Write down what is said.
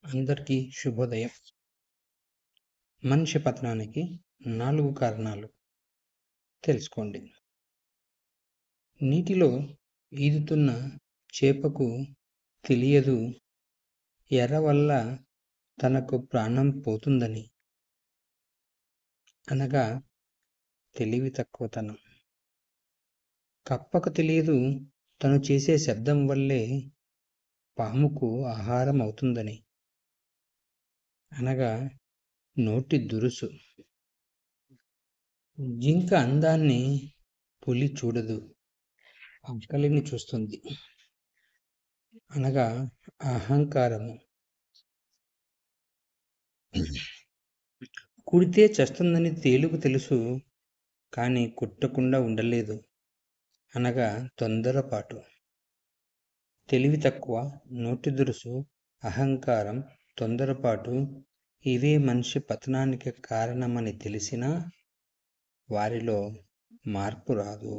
అందరికీ శుభోదయం. మనిషి పతనానికి 4 కారణాలు తెలుసుకోండి. నీటిలో ఈదుతున్న చేపకు తెలియదు ఎర వల్ల తనకు ప్రాణం పోతుందని, అనగా తెలివి తక్కువతనం. కప్పకు తెలియదు తను చేసే శబ్దం వల్లే పాముకు ఆహారం అవుతుందని, అనగా నోటి దురుసు. జింక అందాన్ని పులి చూడదు, ఆకలిని చూస్తుంది, అనగా అహంకారము. కుడితే చస్తుందని తేలుకు తెలుసు, కానీ కుట్టకుండా ఉండలేదు, అనగా తొందరపాటు. తెలివి తక్కువ, నోటి దురుసు, అహంకారం, తొందరపాటు ఇవే మనిషి పతనానికి కారణమని తెలిసినా వారిలో మార్పు రాదు.